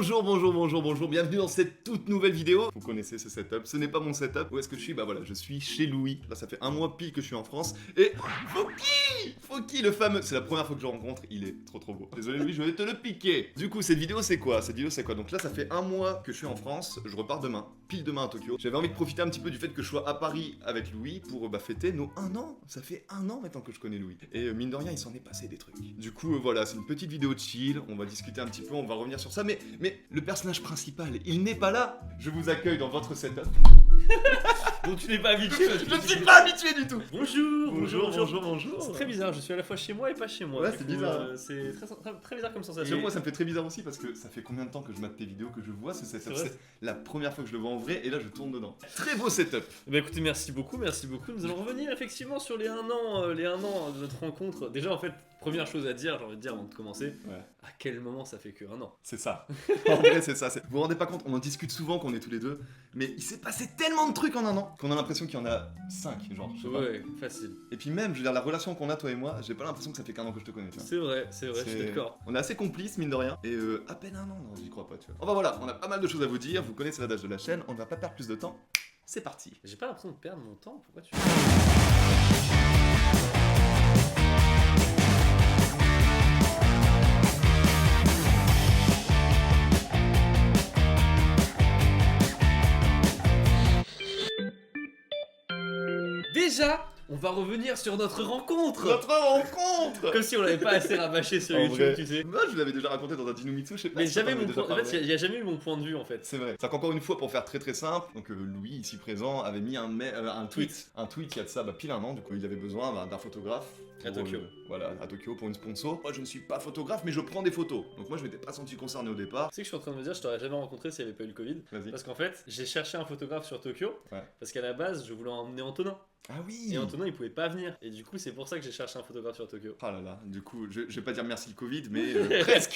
Bonjour, bienvenue dans cette toute nouvelle vidéo. Vous connaissez ce setup, ce n'est pas mon setup. Où est-ce que je suis? Bah voilà, je suis chez Louis. Là ça fait un mois pile que je suis en France. Et Fauki le fameux, c'est la première fois que je le rencontre, il est trop beau. Désolé Louis, je vais te le piquer. Du coup cette vidéo c'est quoi? Donc là ça fait un mois que je suis en France, je repars demain, pile demain à Tokyo. J'avais envie de profiter un petit peu du fait que je sois à Paris avec Louis pour fêter nos 1 an. Ça fait 1 an maintenant que je connais Louis. Et mine de rien il s'en est passé des trucs. Du coup voilà, c'est une petite vidéo de chill, on va discuter un petit peu, on va revenir sur ça. Mais le personnage principal, il n'est pas là. Je vous accueille dans votre setup. Donc tu n'es pas habitué. Je ne suis pas habitué du tout. Bonjour. C'est très bizarre, je suis à la fois chez moi et pas chez moi. Ouais, c'est bizarre. C'est très bizarre comme Et sensation. moi ça me fait très bizarre aussi parce que ça fait combien de temps que je mate tes vidéos, que je vois ce setup. C'est la première fois que je le vois en vrai et là je tourne dedans. Très beau setup. Bah écoutez, merci beaucoup. Nous allons revenir effectivement sur les 1 an de notre rencontre. Déjà en fait, première chose à dire, j'ai envie de dire avant de commencer, à quel moment ça fait que 1 an? C'est ça. En vrai c'est ça. Vous vous rendez pas compte, on en discute souvent qu'on est tous les deux, mais il s'est passé tellement de trucs en 1 an qu'on a l'impression qu'il y en a 5, genre. Je sais pas. Ouais, facile. Et puis même, je veux dire, la relation qu'on a toi et moi, j'ai pas l'impression que ça fait qu'1 an que je te connais, tu vois. C'est vrai, je suis d'accord. On est assez complices, mine de rien. Et à peine 1 an, non, j'y crois pas, tu vois. Enfin voilà, on a pas mal de choses à vous dire, vous connaissez l'adage de la chaîne, on ne va pas perdre plus de temps. C'est parti. J'ai pas l'impression de perdre mon temps, pourquoi tu... Déjà, on va revenir sur notre rencontre. Comme si on l'avait pas assez rabâché sur En YouTube, vrai. tu sais. Moi, je l'avais déjà raconté dans un Dinomitsu, je sais pas. Mais si jamais t'en avais mon déjà point... En parlé. fait, il n'y a jamais eu mon point de vue en fait. C'est vrai. C'est qu'encore une fois, pour faire très simple, donc Louis, ici présent, avait mis un tweet. Un tweet il y a de ça pile 1 an, du coup il avait besoin d'un photographe. À Tokyo. Voilà, à Tokyo pour une sponsor. Moi je ne suis pas photographe, mais je prends des photos. Donc moi je m'étais pas senti concerné au départ. Tu sais que je suis en train de me dire, je t'aurais jamais rencontré s'il n'y avait pas eu le Covid. Vas-y. Parce qu'en fait, j'ai cherché un photographe sur Tokyo. Ouais. Parce qu'à la base, je voulais emmener Antonin. Ah oui. Et Antonin, il pouvait pas venir. Et du coup, c'est pour ça que j'ai cherché un photographe sur Tokyo. Ah là là, du coup, je vais pas dire merci le Covid, mais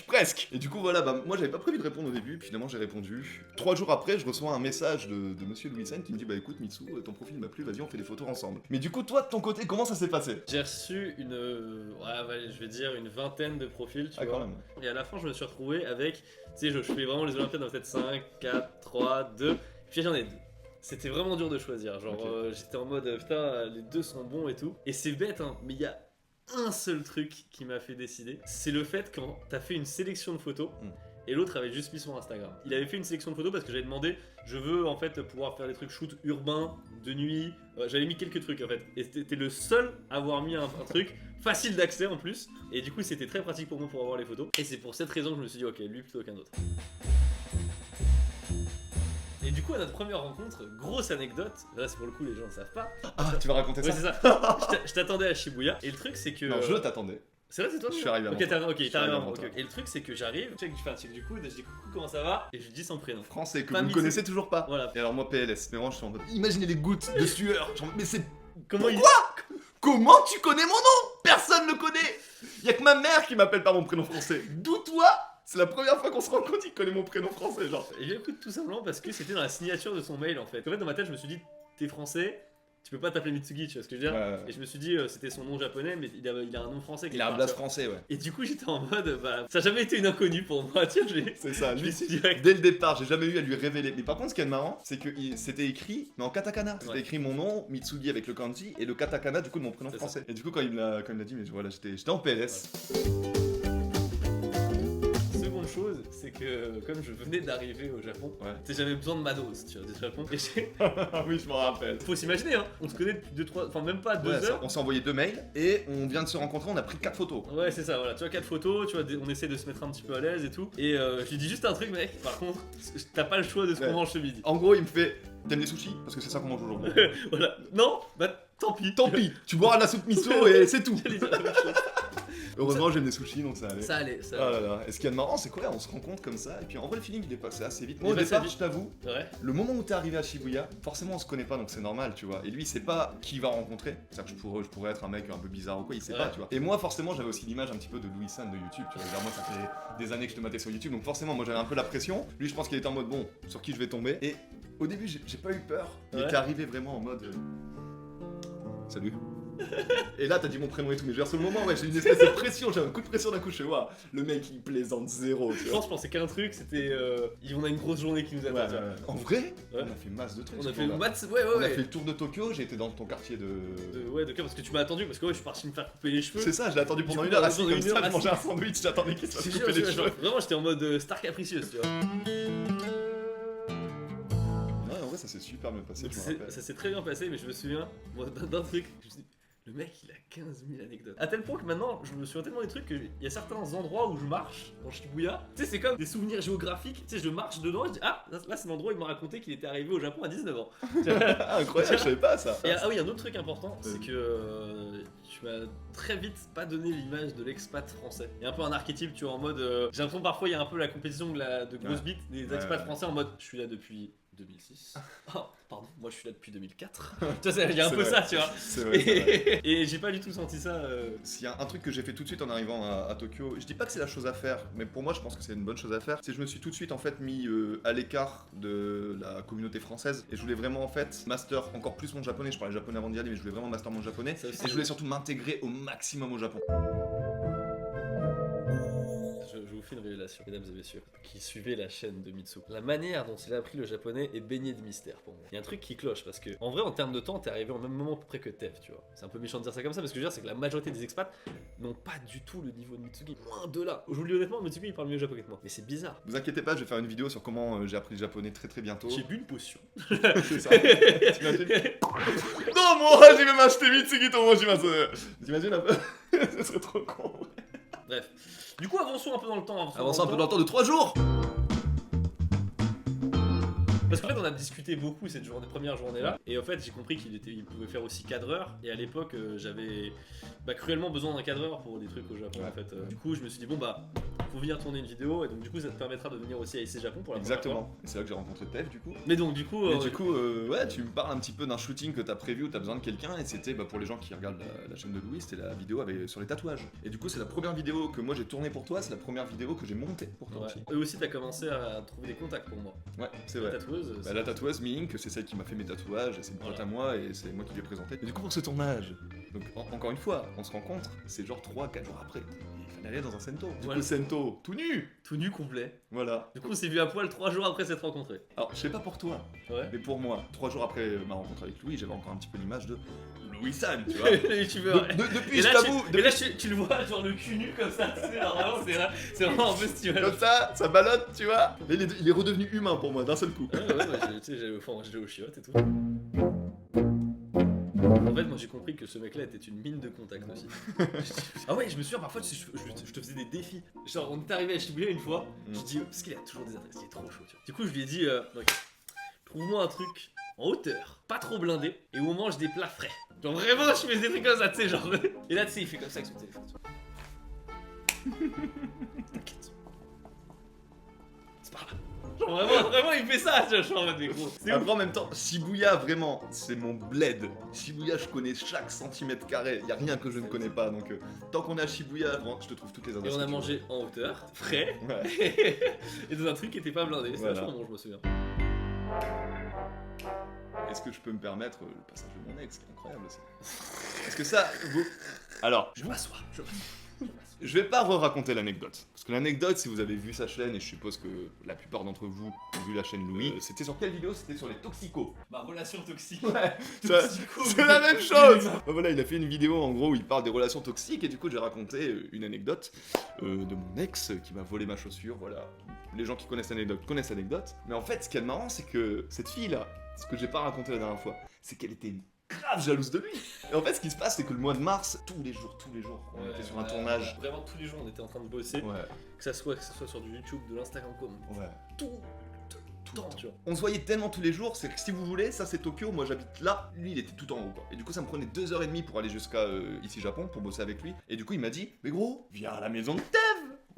presque. Et du coup, voilà, bah, moi j'avais pas prévu de répondre au début, puis finalement j'ai répondu. 3 jours après, je reçois un message de monsieur Louis Sen qui me dit bah écoute Mitsu, ton profil m'a plu, vas-y on fait des photos ensemble. Mais du coup, toi de ton côté, comment ça s'est passé? J'ai reçu je vais dire une vingtaine de profils, tu Ah vois. quand même. Et à la fin, je me suis retrouvé avec, tu sais, je fais vraiment les Olympiades dans peut-être 5, 4, 3, 2. Puis j'en ai 2. C'était vraiment dur de choisir. Genre, Ok. j'étais en mode putain, les 2 sont bons et tout. Et c'est bête, hein, mais il y a un seul truc qui m'a fait décider. C'est le fait quand t'as fait une sélection de photos. Et l'autre avait juste mis son Instagram. Il avait fait une sélection de photos parce que j'avais demandé, je veux en fait pouvoir faire des trucs shoot urbains, de nuit. J'avais mis quelques trucs en fait. Et c'était le seul à avoir mis un truc facile d'accès en plus. Et du coup, c'était très pratique pour moi pour avoir les photos. Et c'est pour cette raison que je me suis dit, ok, lui plutôt qu'un autre. Et du coup, à notre première rencontre, grosse anecdote, là c'est pour le coup, les gens ne savent pas. Ah, tu vas raconter Ouais, ça? c'est ça. Je t'attendais à Shibuya. Et le truc, c'est que. Non, je t'attendais. C'est vrai, c'est toi? Je suis arrivé avant toi. Ok, Je suis t'es arrivé arrivé avant avant. toi. Ok. Et le truc, c'est que j'arrive, check du coup, je dis coucou, comment ça va? Et je lui dis son prénom. Français que Pas vous ne Mitsu. connaissez toujours pas. Voilà. Et alors moi PLS, mais vraiment je suis en mode imaginez les gouttes de sueur. Genre, mais c'est Comment comment tu connais mon nom? Personne ne le connaît. Y a que ma mère qui m'appelle par mon prénom français. D'où toi? C'est la première fois qu'on se rend compte qu'il connaît mon prénom français, genre. Et j'écoute tout simplement parce que c'était dans la signature de son mail en fait. En fait, dans ma tête, je me suis dit, t'es français, tu peux pas t'appeler Mitsugi, tu vois ce que je veux dire? Ouais. Et je me suis dit, c'était son nom japonais, mais il a un nom français. Il quelque a un part, blast tu vois. français, ouais. Et du coup, j'étais en mode, bah, ça a jamais été une inconnue pour moi, tiens, C'est ça, je lui. me suis direct. Dès le départ, j'ai jamais eu à lui révéler. Mais par contre, ce qui est marrant, c'est que c'était écrit, mais en katakana. C'était Ouais. écrit mon nom, Mitsugi avec le kanji, et le katakana du coup de mon prénom C'est français. Et du coup, quand il me l'a dit, mais voilà, j'étais en PLS. Seconde chose, c'est que comme je venais d'arriver au Japon, Ouais. tu sais, j'avais besoin de mados, tu vois, du Japon. Et Oui, je m'en rappelle. faut s'imaginer, hein, on se connaît depuis 2-3, enfin même pas 2 Ouais, ça, heures. on s'est envoyé 2 mails et on vient de se rencontrer, on a pris 4 photos. Ouais, c'est ça, voilà, tu vois, 4 photos, tu vois, on essaie de se mettre un petit peu à l'aise et tout. Et je lui dis juste un truc, mec, par contre, t'as pas le choix de ce qu'on Ouais. mange ce midi. En gros, il me fait t'aimes les sushis? Parce que c'est ça qu'on mange aujourd'hui. Voilà, non, bah tant pis. Tant pis, tu boiras de la soupe miso et c'est tout. J'allais dire la même chose. Heureusement, j'aime les sushis donc ça allait. Ça allait, ça Ah allait. là là. Et ce qui est marrant, c'est quoi? On se rend compte comme ça, et puis en vrai, le feeling il est passé assez vite. Il Moi, est au passé départ, vite. je t'avoue, Ouais. le moment où t'es arrivé à Shibuya, forcément on se connaît pas donc c'est normal, tu vois. Et lui, il sait pas qui il va rencontrer. C'est-à-dire que je pourrais être un mec un peu bizarre ou quoi, il sait Ouais. pas, tu vois. Et moi, forcément, j'avais aussi l'image un petit peu de Louis San de YouTube, tu vois. Je veux dire, moi, ça fait des années que je te matais sur YouTube, donc forcément, moi j'avais un peu la pression. Lui, je pense qu'il était en mode bon, sur qui je vais tomber. Et au début, j'ai pas eu peur. Il Ouais. était arrivé vraiment en mode. Salut. Et là, t'as dit mon prénom et tout, mais vers ce moment, ouais, j'ai une espèce de pression, j'ai un coup de pression d'un coup, je fais, waouh, le mec il plaisante zéro, tu Je vois. pensais qu'un truc, c'était. On a une grosse journée qui nous attend. Ouais, tu vois. En vrai, Ouais. on a fait masse de trucs. On ce a fait le jour-là. mat. On a fait le tour de Tokyo, j'ai été dans ton quartier de. Ouais, de cas, parce que tu m'as attendu, parce que ouais, je suis parti me faire couper les cheveux. C'est ça, je l'ai attendu pendant Du une coup, heure assis pendant comme une ça, heure je mangeais un assis. sandwich, j'attendais qu'il se fasse C'est couper les cheveux. vraiment, j'étais en mode star capricieuse, tu vois. Ouais, en vrai, ça s'est super bien passé, Donc je me rappelle. ça s'est très bien passé, mais je me souviens moi, d'un truc. Je me suis dit, le mec il a 15 000 anecdotes. À tel point que maintenant, je me souviens tellement des trucs qu'il y a certains endroits où je marche dans Shibuya. Tu sais, c'est comme des souvenirs géographiques. Tu sais, je marche dedans et je dis, ah, là c'est l'endroit où il m'a raconté qu'il était arrivé au Japon à 19 ans. Ah, incroyable, je savais pas ça. Et ah oui, un autre truc important, c'est que tu m'as très vite pas donné l'image de l'expat français. Il y a un peu un archétype, tu vois, en mode. J'ai l'impression parfois il y a un peu la compétition de grosse bite des expats français en mode je suis là depuis 2006. Oh, pardon, moi je suis là depuis 2004. Tu vois, il y a un C'est peu vrai. ça, tu vois. C'est vrai, c'est vrai. Et j'ai pas du tout senti ça. S'il y a un truc que j'ai fait tout de suite en arrivant à Tokyo, je dis pas que c'est la chose à faire, mais pour moi je pense que c'est une bonne chose à faire, c'est que je me suis tout de suite en fait mis à l'écart de la communauté française et je voulais vraiment en fait master encore plus mon japonais, je parlais japonais avant d'y aller mais je voulais vraiment master mon japonais Ça aussi. et je voulais surtout m'intégrer au maximum au Japon. Je vous fais une révélation, mesdames et messieurs, qui suivez la chaîne de Mitsu. La manière dont il a appris le japonais est baignée de mystère pour moi. Il y a un truc qui cloche parce que, en vrai, en termes de temps, t'es arrivé au même moment à peu près que Tev, tu vois. C'est un peu méchant de dire ça comme ça, mais ce que je veux dire, c'est que la majorité des expats n'ont pas du tout le niveau de Mitsuki. Loin de là. Je vous le dis honnêtement, Mitsuki il parle mieux japonais que moi. Mais c'est bizarre. Vous inquiétez pas, je vais faire une vidéo sur comment j'ai appris le japonais très très bientôt. J'ai bu une potion. C'est ça. T'imagines Non, moi j'ai même acheté Mitsuki Tomojimasu. T'imagines un peu Ce serait trop con. Bref. Du coup, avançons un peu dans le temps. Avançons un peu dans le temps de 3 jours. Parce qu'en fait, on a discuté beaucoup cette première journée-là, et en fait, j'ai compris il pouvait faire aussi cadreur. Et à l'époque, j'avais cruellement besoin d'un cadreur pour des trucs au Japon. Ouais. En fait, du coup, je me suis dit bon faut venir tourner une vidéo, et donc du coup, ça te permettra de venir aussi à IC Japon pour la première fois. Exactement. Et c'est là que j'ai rencontré Tev du coup. Mais donc du coup, Et du coup, ouais, tu me parles un petit peu d'un shooting que t'as prévu où t'as besoin de quelqu'un et c'était pour les gens qui regardent la chaîne de Louis, c'était la vidéo sur les tatouages. Et du coup, c'est la première vidéo que moi j'ai tournée pour toi, c'est la première vidéo que j'ai montée pour toi ouais. aussi. Et aussi, t'as commencé à trouver des contacts pour moi. Ouais, c'est La vrai. tatoueuse. Bah, la tatoueuse Mink, c'est celle qui m'a fait mes tatouages, c'est une pote Voilà. à moi et c'est moi qui lui ai présenté. Et du coup, pour ce tournage, donc encore une fois, on se rencontre, c'est genre 3-4 jours après. Il fallait aller dans un Sento. Du Voilà. coup, Sento, tout nu. Tout nu complet. Voilà. Du coup, on s'est vu à poil 3 jours après s'être rencontrés. Alors, je sais pas pour toi, Ouais. mais pour moi, 3 jours après ma rencontre avec Louis, j'avais encore un petit peu l'image de Louis-san, tu vois. Les youtubeurs. Depuis, Et je là, t'avoue, et là, tu le vois, genre le cul nu comme ça, tu sais, alors vraiment, c'est vraiment un festival. comme ça ballotte, tu vois. Et il est redevenu humain pour moi d'un seul coup. Ouais, tu sais, j'allais au chiottes et tout. En fait, moi j'ai compris que ce mec-là était une mine de contact aussi. Ah ouais, je me souviens parfois, je te faisais des défis. Genre, on est arrivé à Shibuya une fois, je dis, parce qu'il a toujours des adresses, il est trop chaud, tu vois. Du coup, je lui ai dit, ok, trouve-moi un truc en hauteur, pas trop blindé, et où on mange des plats frais. Genre vraiment, je fais des trucs comme ça, tu sais, genre. Et là, tu sais, il fait comme ça avec son téléphone. T'inquiète. C'est pas là. Genre vraiment, il fait ça, tu vois, je suis en mode, mais gros. C'est ouf. Après, en même temps, Shibuya, vraiment, c'est mon bled. Shibuya, je connais chaque centimètre carré. Y a rien que je ne connais pas. Donc, tant qu'on est à Shibuya, vraiment, je te trouve toutes les Et adresses. on a que tu mangé en hauteur, frais, veux. Ouais. et dans un truc qui était pas blindé. C'était Voilà. vachement bon, je me souviens. Est-ce que je peux me permettre le passage de mon ex, qui est incroyable aussi. Est-ce que ça vous... Alors, Je m'assois. je vais pas raconter l'anecdote. Parce que l'anecdote, si vous avez vu sa chaîne, et je suppose que la plupart d'entre vous ont vu la chaîne Louis, c'était sur quelle vidéo? C'était sur les toxicos. Ma relation toxique. Ouais, Toxico, c'est la même chose. Bah voilà, il a fait une vidéo en gros où il parle des relations toxiques et du coup j'ai raconté une anecdote de mon ex qui m'a volé ma chaussure. Voilà, les gens qui connaissent l'anecdote connaissent l'anecdote. Mais en fait, ce qui est marrant, c'est que cette fille là, ce que j'ai pas raconté la dernière fois, c'est qu'elle était grave jalouse de lui. Et en fait, ce qui se passe, c'est que le mois de mars, tous les jours, on était sur un tournage. Vraiment, tous les jours, on était en train de bosser. Ouais, Que ça soit sur du YouTube, de l'Instagram, comme ouais. tout le temps, tu vois. On se voyait tellement tous les jours, c'est que si vous voulez, ça c'est Tokyo, moi j'habite là, lui il était tout en haut quoi. Et du coup ça me prenait 2h30 pour aller jusqu'à ici Japon, pour bosser avec lui. Et du coup il m'a dit, mais gros, viens à la maison de Tev,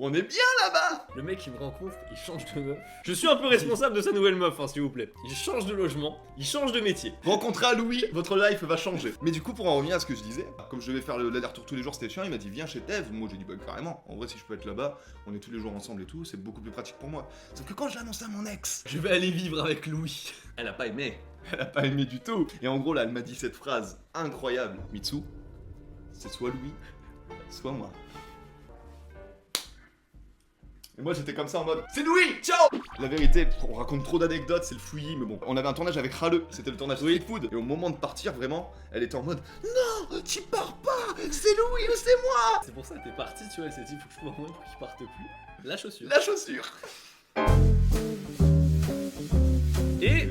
on est bien là-bas. Le mec, il me rencontre, il change de meuf. Je suis un peu responsable de sa nouvelle meuf, hein, s'il vous plaît. Il change de logement, il change de métier. Rencontrez à Louis, votre life va changer. Mais du coup pour en revenir à ce que je disais, comme je devais faire l'aller-retour tous les jours, c'était chiant, il m'a dit viens chez Tev. Moi j'ai dit bah carrément, en vrai si je peux être là-bas, on est tous les jours ensemble et tout, c'est beaucoup plus pratique pour moi. Sauf que quand j'ai annoncé à mon ex, Je vais aller vivre avec Louis. Elle a pas aimé. elle a pas aimé du tout. Et en gros là elle m'a dit cette phrase incroyable, Mitsu, c'est soit Louis, soit moi. Et moi j'étais comme ça en mode c'est Louis, ciao. La vérité, on raconte trop d'anecdotes, c'est le fouillis, mais bon. On avait un tournage avec Raleux, c'était le tournage Street Food. Et au moment de partir, vraiment, elle était en mode non, tu pars pas, c'est Louis ou c'est moi. C'est pour ça que t'es parti, tu vois, elle s'est dit faut que je trouve un moyen pour qu'il parte plus. La chaussure. La chaussure. Et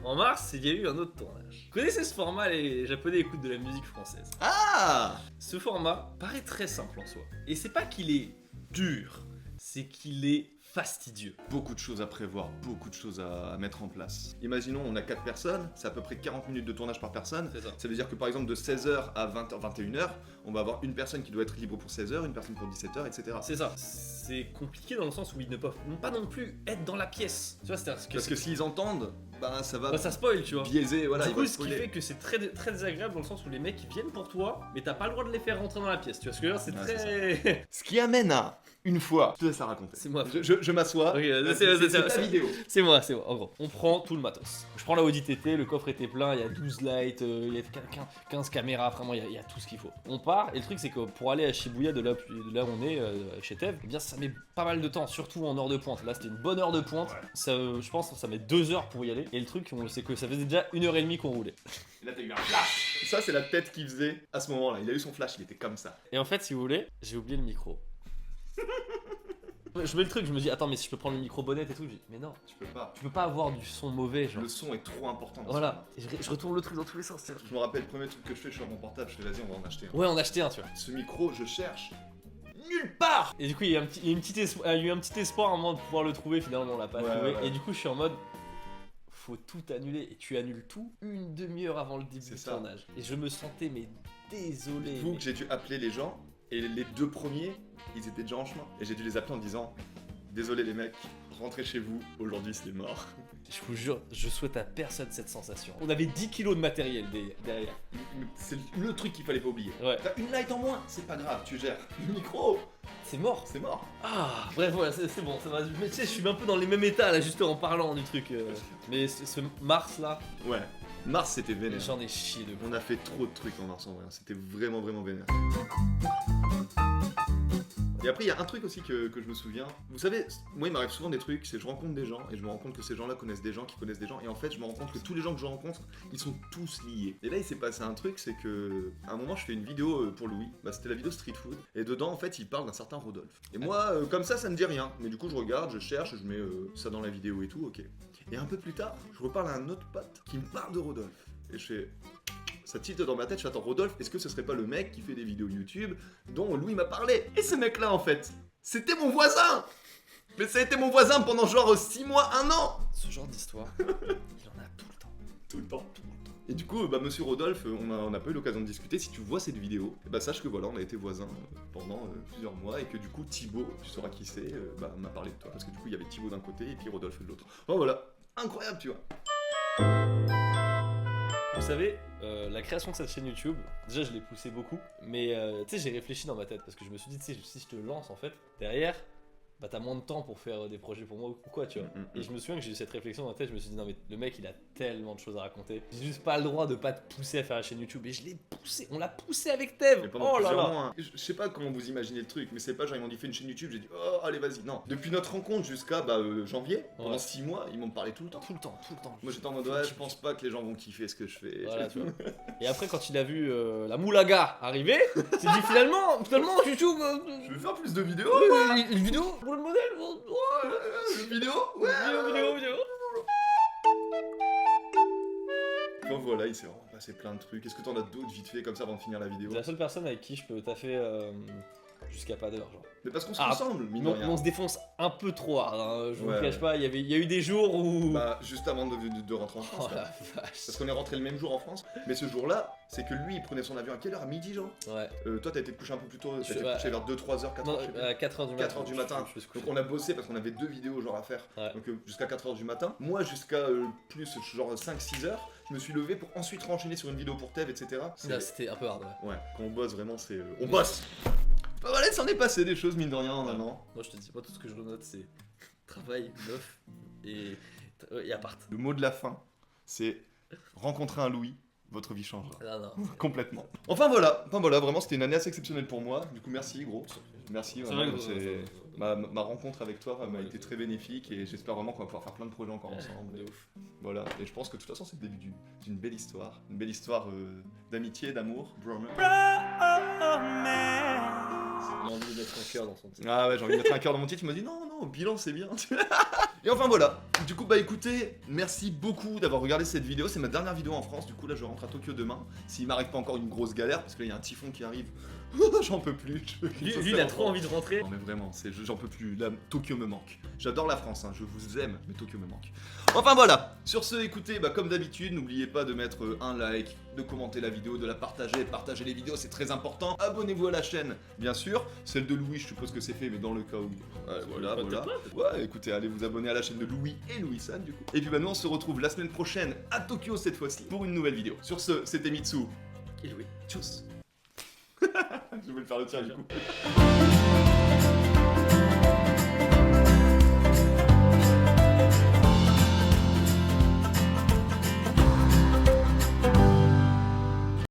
en mars, il y a eu un autre tournage. Vous connaissez ce format, les Japonais écoutent de la musique française. Ah. Ce format paraît très simple en soi. Et c'est pas qu'il est dur, c'est qu'il est fastidieux. Beaucoup de choses à prévoir, beaucoup de choses à mettre en place. Imaginons, on a 4 personnes, c'est à peu près 40 minutes de tournage par personne. C'est ça. Ça veut dire que par exemple de 16h à 20h, 21h, on va avoir une personne qui doit être libre pour 16h, une personne pour 17h, etc. C'est ça. C'est compliqué dans le sens où ils ne peuvent pas non plus être dans la pièce. Tu vois, c'est-à-dire Parce que s'ils entendent, bah ça va ça spoil, tu vois. biaiser, voilà. Du ils coup, vont ce qui spoiler. fait que c'est très, très désagréable dans le sens où les mecs ils viennent pour toi, mais t'as pas le droit de les faire rentrer dans la pièce. Tu vois ce que je veux dire? C'est Ouais, très. Ce qui amène à, une fois, je te laisse à raconter. C'est moi. Je m'assois. Ok, C'est ta c'est- vidéo. C'est moi. En gros, on prend tout le matos. Je prends la Audi TT, le coffre était plein, il y a 12 lights, il y a 15 caméras, vraiment, il y a tout ce qu'il faut. On part, et le truc, c'est que pour aller à Shibuya, de là où on est, chez Tev, eh bien, ça met pas mal de temps, surtout en heure de pointe. Là, c'était une bonne heure de pointe. Ouais. Ça, je pense que ça met 2 heures pour y aller. Et le truc, c'est que ça faisait déjà 1h30 qu'on roulait. Et là, t'as eu un flash. Ça, c'est la tête qu'il faisait à ce moment-là. Il a eu son flash, il était comme ça. Et en fait, si vous voulez, j'ai oublié le micro. Je mets le truc, je me dis, attends, mais si je peux prendre le micro bonnette et tout, je dis, mais non, Tu peux pas. tu peux pas avoir du son mauvais, genre. Le son est trop important. Voilà, et je retourne le truc dans tous les sens. tu vois. Je me rappelle, le premier truc que je fais, je suis sur mon portable, je fais vas-y, on va en acheter un. Ouais, on a acheté un, tu vois. Ce micro, je cherche nulle part. Et du coup, il y a eu un petit espoir à un moment de pouvoir le trouver, finalement, on l'a pas Ouais, trouvé. ouais. Et du coup, je suis en mode, faut tout annuler. Et tu annules tout une demi-heure avant le début C'est du ça. tournage. Et je me sentais, mais désolé. Vous, mais- que j'ai dû appeler les gens, et les 2 premiers, ils étaient déjà en chemin. Et j'ai dû les appeler en disant désolé les mecs, rentrez chez vous, aujourd'hui c'est mort. Je vous jure, je souhaite à personne cette sensation. On avait 10 kilos de matériel derrière. C'est le truc qu'il fallait pas oublier. Ouais. T'as une light en moins, c'est pas grave, tu gères. Le micro, C'est mort. c'est mort. Ah, bref, voilà, c'est bon, ça va. Mais tu sais, je suis un peu dans les mêmes états là, juste en parlant du truc. Mais ce mars là, Ouais. Mars c'était vénère. j'en ai chié de On a fait trop de trucs en mars en vrai, c'était vraiment vénère. Et après, il y a un truc aussi que je me souviens. Vous savez, moi, il m'arrive souvent des trucs, c'est que je rencontre des gens et je me rends compte que ces gens-là connaissent des gens qui connaissent des gens. Et en fait, je me rends compte que tous les gens que je rencontre, ils sont tous liés. Et là, il s'est passé un truc, c'est que à un moment, je fais une vidéo pour Louis. Bah, c'était la vidéo Street Food. Et dedans, en fait, il parle d'un certain Rodolphe. Et moi, comme ça me dit rien. Mais du coup, je regarde, je cherche, je mets ça dans la vidéo et tout, ok. Et un peu plus tard, je reparle à un autre pote qui me parle de Rodolphe. Et je fais. Ça tilte dans ma tête, je fais attends, Rodolphe, est-ce que ce serait pas le mec qui fait des vidéos YouTube dont Louis m'a parlé? Et ce mec-là, en fait, c'était mon voisin. Mais ça a été mon voisin pendant genre 6 mois, 1 an. Ce genre d'histoire, il en a tout le temps. Tout le temps. Et du coup, bah, monsieur Rodolphe, on n'a pas eu l'occasion de discuter. Si tu vois cette vidéo, bah, sache que voilà, on a été voisins pendant plusieurs mois et que du coup, Thibaut, tu sauras qui c'est, m'a parlé de toi. Parce que du coup, il y avait Thibaut d'un côté et puis Rodolphe de l'autre. Oh voilà, incroyable, tu vois. Vous savez, la création de cette chaîne YouTube, déjà je l'ai poussé beaucoup, mais tu sais, j'ai réfléchi dans ma tête parce que je me suis dit, tu sais, si je te lance en fait, derrière, bah t'as moins de temps pour faire des projets pour moi ou quoi, tu vois. Et je me souviens que j'ai eu cette réflexion dans la tête, je me suis dit, non mais le mec il a tellement de choses à raconter, j'ai juste pas le droit de pas te pousser à faire la chaîne YouTube, et je l'ai poussé, on l'a poussé avec Tev. Mais pendant Oh là plusieurs là. mois, hein. Je sais pas comment vous imaginez le truc, mais c'est pas genre ils m'ont dit fais une chaîne YouTube, j'ai dit oh allez vas-y, non. Depuis notre rencontre jusqu'à janvier, pendant Ouais. 6 mois, ils m'ont parlé tout le temps. Tout le temps. Moi j'étais en mode ouais, je pense pas que les gens vont kiffer ce que je fais. Voilà, tu vois. Et après, quand il a vu la moulaga arriver, il s'est dit finalement, YouTube, Je vais faire plus de vidéos. une vidéo pour le modèle, Une vidéo. Ouais. vidéo. Puis voilà, il s'est vraiment passé plein de trucs. Est-ce que t'en as d'autres vite fait comme ça avant de finir la vidéo? C'est la seule personne avec qui je peux taffer jusqu'à pas d'heure, genre. Mais parce qu'on se Ah, ressemble, mine de Mais rien. on se défonce un peu trop hard, hein, je vous Ouais, le cache ouais. pas, il y a eu des jours où... Bah juste avant de rentrer en France. Oh là. la Parce vache. qu'on est rentré le même jour en France, mais ce jour-là, c'est que lui il prenait son avion à quelle heure? À midi, genre? Ouais. Toi t'as été te coucher un peu plus tôt, t'as Je- été ouais. couché vers 2-3 heures, 4 Non, heures, je sais plus. à 4h du matin. 4 heures du matin. Je me suis Donc couché. on a bossé parce qu'on avait 2 vidéos genre à faire. Ouais. Donc jusqu'à 4 heures du matin. Moi jusqu'à plus genre 5-6 heures, je me suis levé pour ensuite renchaîner sur une vidéo pour Tev, etc. Là, c'était un peu hard, ouais. Ouais, quand on bosse vraiment c'est... on bosse. Bah voilà, ça en est passé des choses mine de rien en un an. Moi, je te dis, moi, tout ce que je renote, c'est travail, meuf et appart. Le mot de la fin, c'est rencontrer un Louis, votre vie changera. Non. Complètement. Enfin voilà, vraiment c'était une année assez exceptionnelle pour moi. Du coup merci gros. Merci, C'est vraiment, vrai que ma rencontre avec toi m'a été très bénéfique et j'espère vraiment qu'on va pouvoir faire plein de projets encore ensemble. De ouf. Voilà, et je pense que de toute façon c'est le début d'une belle histoire. Une belle histoire d'amitié, d'amour. Il a envie de mettre un cœur dans son titre. Ah ouais, j'ai envie de mettre un cœur dans mon titre, il m'a dit non, bilan c'est bien. Et enfin voilà, du coup bah écoutez, merci beaucoup d'avoir regardé cette vidéo, c'est ma dernière vidéo en France, du coup là je rentre à Tokyo demain, s'il m'arrive pas encore une grosse galère, parce que là il y a un typhon qui arrive, j'en peux plus. Lui il a trop envie de rentrer. Non mais vraiment, j'en peux plus, là Tokyo me manque. J'adore la France, hein, je vous aime, mais Tokyo me manque. Enfin voilà, sur ce écoutez, bah comme d'habitude, n'oubliez pas de mettre un like, de commenter la vidéo, de la partager les vidéos, c'est très important. Abonnez-vous à la chaîne, bien sûr, celle de Louis je suppose que c'est fait, mais dans le cas où... voilà. Ouais, écoutez, allez vous abonner à la chaîne de Louis et Louis-san du coup. Et puis maintenant on se retrouve la semaine prochaine à Tokyo cette fois-ci pour une nouvelle vidéo. Sur ce, c'était Mitsu. Et Louis. Tchuss. Je vais le faire le tien du coup.